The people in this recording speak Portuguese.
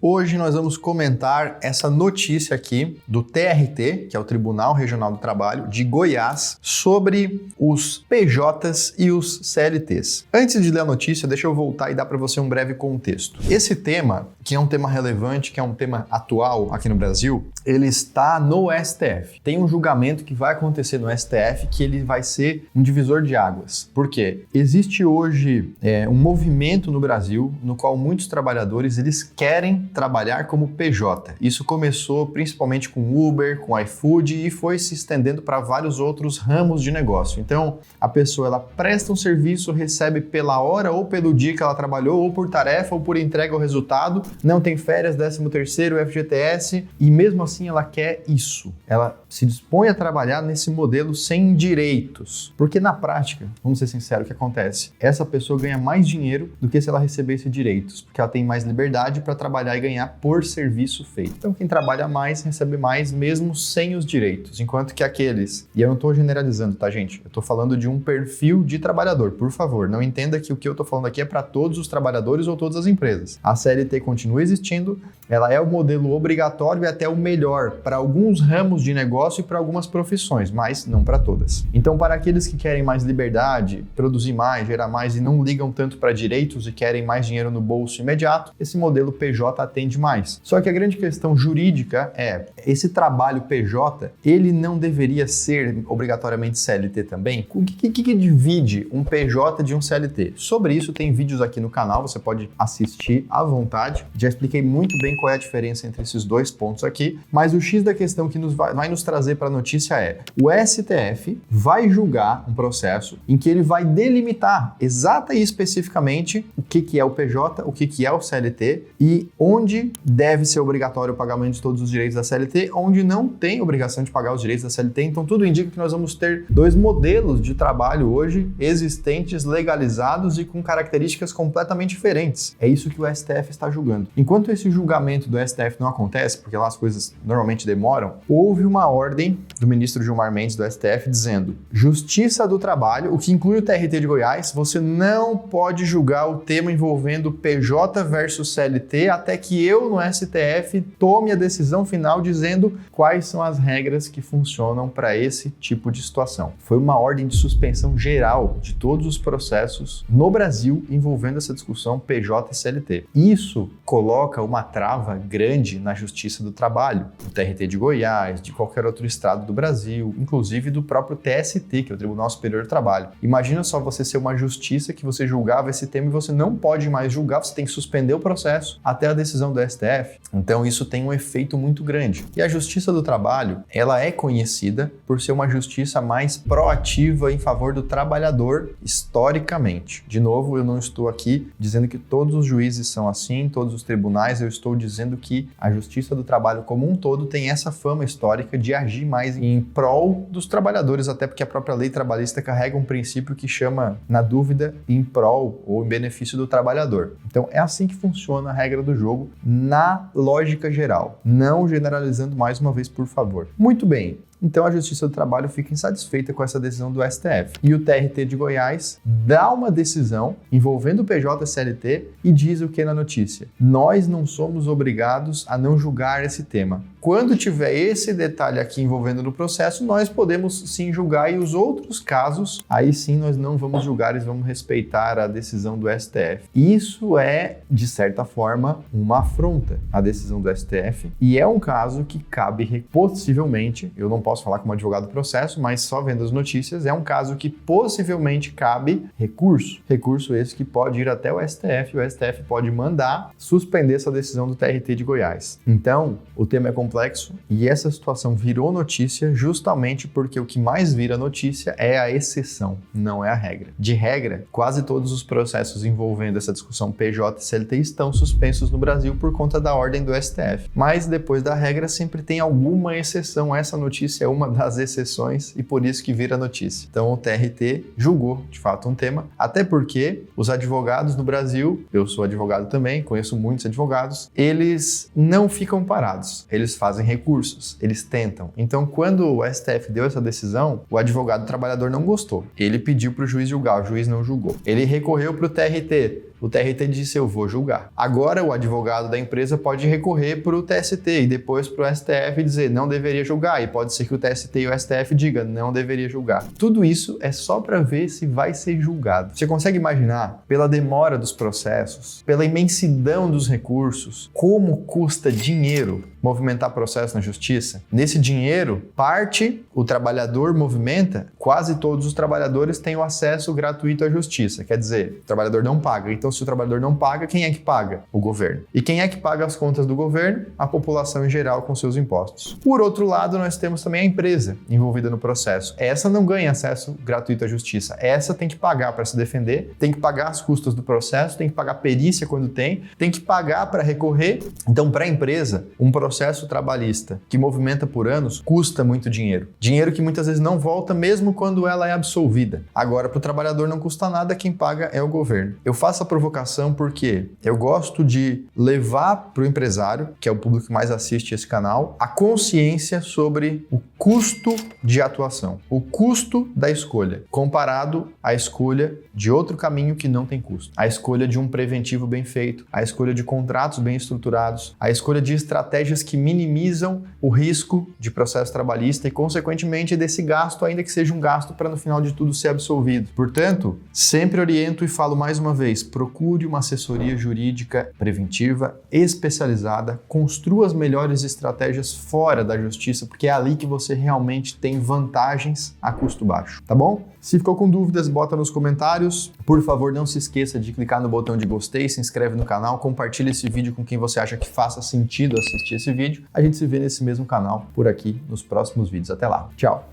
Hoje nós vamos comentar essa notícia aqui do TRT, que é o Tribunal Regional do Trabalho de Goiás, sobre os PJs e os CLTs. Antes de ler a notícia, deixa eu voltar e dar para você um breve contexto. Esse tema, que é um tema relevante, que é um tema atual aqui no Brasil, ele está no STF. Tem um julgamento que vai acontecer no STF que ele vai ser um divisor de águas. Por quê? Existe hoje um movimento no Brasil no qual muitos trabalhadores eles querem trabalhar como PJ. Isso começou principalmente com Uber, com iFood e foi se estendendo para vários outros ramos de negócio. Então, a pessoa ela presta um serviço, recebe pela hora ou pelo dia que ela trabalhou, ou por tarefa ou por entrega ao resultado, não tem férias, 13º, FGTS e mesmo assim ela quer isso. Ela se dispõe a trabalhar nesse modelo sem direitos. Porque na prática, vamos ser sinceros, o que acontece? Essa pessoa ganha mais dinheiro do que se ela recebesse direitos, porque ela tem mais liberdade para trabalhar e ganhar por serviço feito. Então quem trabalha mais recebe mais mesmo sem os direitos, enquanto que aqueles, e eu não estou generalizando, tá gente? Eu estou falando de um perfil de trabalhador, por favor, não entenda que o que eu estou falando aqui é para todos os trabalhadores ou todas as empresas. A CLT continua existindo, ela é o modelo obrigatório e até o melhor para alguns ramos de negócio e para algumas profissões, mas não para todas. Então para aqueles que querem mais liberdade, produzir mais, gerar mais e não ligam tanto para direitos e querem mais dinheiro no bolso imediato, esse modelo PJ atende mais. Só que a grande questão jurídica é, esse trabalho PJ, ele não deveria ser obrigatoriamente CLT também? O que divide um PJ de um CLT? Sobre isso tem vídeos aqui no canal, você pode assistir à vontade. Já expliquei muito bem qual é a diferença entre esses dois pontos aqui, mas o X da questão que vai nos trazer para a notícia é, o STF vai julgar um processo em que ele vai delimitar exata e especificamente o que é o PJ, o que é o CLT e onde deve ser obrigatório o pagamento de todos os direitos da CLT, onde não tem obrigação de pagar os direitos da CLT. Então tudo indica que nós vamos ter dois modelos de trabalho hoje existentes, legalizados e com características completamente diferentes. É isso que o STF está julgando. Enquanto esse julgamento do STF não acontece, porque lá as coisas normalmente demoram, houve uma ordem do ministro Gilmar Mendes do STF dizendo: Justiça do Trabalho, o que inclui o TRT de Goiás, você não pode julgar o tema envolvendo PJ versus CLT até que eu no STF tome a decisão final dizendo quais são as regras que funcionam para esse tipo de situação. Foi uma ordem de suspensão geral de todos os processos no Brasil envolvendo essa discussão PJ e CLT. Isso coloca uma trava grande na Justiça do Trabalho, do TRT de Goiás, de qualquer outro estado do Brasil, inclusive do próprio TST, que é o Tribunal Superior do Trabalho. Imagina só você ser uma justiça que você julgava esse tema e você não pode mais julgar, você tem que suspender o processo até a decisão do STF. Então isso tem um efeito muito grande. E a Justiça do Trabalho, ela é conhecida por ser uma justiça mais proativa em favor do trabalhador historicamente. De novo, eu não estou aqui dizendo que todos os juízes são assim, todos os tribunais, eu estou dizendo que a Justiça do Trabalho como um todo tem essa fama histórica de agir mais em prol dos trabalhadores, até porque a própria lei trabalhista carrega um princípio que chama, na dúvida, em prol ou em benefício do trabalhador. Então é assim que funciona a regra do jogo na lógica geral, não generalizando mais uma vez, por favor. Muito bem. Então a Justiça do Trabalho fica insatisfeita com essa decisão do STF. E o TRT de Goiás dá uma decisão envolvendo o PJ e CLT e diz o que na notícia? Nós não somos obrigados a não julgar esse tema. Quando tiver esse detalhe aqui envolvendo no processo, nós podemos sim julgar e os outros casos, aí sim nós não vamos julgar e vamos respeitar a decisão do STF. Isso é, de certa forma, uma afronta à decisão do STF e é um caso que cabe possivelmente, eu não posso falar como advogado do processo, mas só vendo as notícias, é um caso que possivelmente cabe recurso. Recurso esse que pode ir até o STF e o STF pode mandar suspender essa decisão do TRT de Goiás. Então, o tema é complexo e essa situação virou notícia justamente porque o que mais vira notícia é a exceção, não é a regra. De regra, quase todos os processos envolvendo essa discussão PJ e CLT estão suspensos no Brasil por conta da ordem do STF. Mas depois da regra sempre tem alguma exceção. Essa notícia é uma das exceções e por isso que vira notícia. Então o TRT julgou de fato um tema, até porque os advogados no Brasil, eu sou advogado também, conheço muitos advogados, eles não ficam parados, eles fazem recursos, eles tentam. Então, quando o STF deu essa decisão, o advogado trabalhador não gostou. Ele pediu para o juiz julgar, o juiz não julgou. Ele recorreu para o TRT, O TRT disse, eu vou julgar. Agora o advogado da empresa pode recorrer para o TST e depois para o STF e dizer, não deveria julgar. E pode ser que o TST e o STF diga, não deveria julgar. Tudo isso é só para ver se vai ser julgado. Você consegue imaginar, pela demora dos processos, pela imensidão dos recursos, como custa dinheiro movimentar processo na justiça? Nesse dinheiro, parte o trabalhador movimenta, quase todos os trabalhadores têm o acesso gratuito à justiça. Quer dizer, o trabalhador não paga. Então, se o trabalhador não paga, quem é que paga? O governo. E quem é que paga as contas do governo? A população em geral com seus impostos. Por outro lado, nós temos também a empresa envolvida no processo. Essa não ganha acesso gratuito à justiça. Essa tem que pagar para se defender, tem que pagar as custas do processo, tem que pagar perícia quando tem que pagar para recorrer. Então, para a empresa, um processo trabalhista que movimenta por anos custa muito dinheiro. Dinheiro que muitas vezes não volta mesmo quando ela é absolvida. Agora, para o trabalhador não custa nada, quem paga é o governo. Eu faço a provocação porque eu gosto de levar para o empresário, que é o público que mais assiste esse canal, a consciência sobre o custo de atuação, o custo da escolha, comparado à escolha de outro caminho que não tem custo. A escolha de um preventivo bem feito, a escolha de contratos bem estruturados, a escolha de estratégias que minimizam o risco de processo trabalhista e, consequentemente, desse gasto, ainda que seja um gasto para no final de tudo ser absolvido. Portanto, sempre oriento e falo mais uma vez, procure uma assessoria jurídica preventiva, especializada, construa as melhores estratégias fora da justiça, porque é ali que você realmente tem vantagens a custo baixo, tá bom? Se ficou com dúvidas, bota nos comentários. Por favor, não se esqueça de clicar no botão de gostei, se inscreve no canal, compartilha esse vídeo com quem você acha que faça sentido assistir esse vídeo. A gente se vê nesse mesmo canal por aqui nos próximos vídeos. Até lá. Tchau!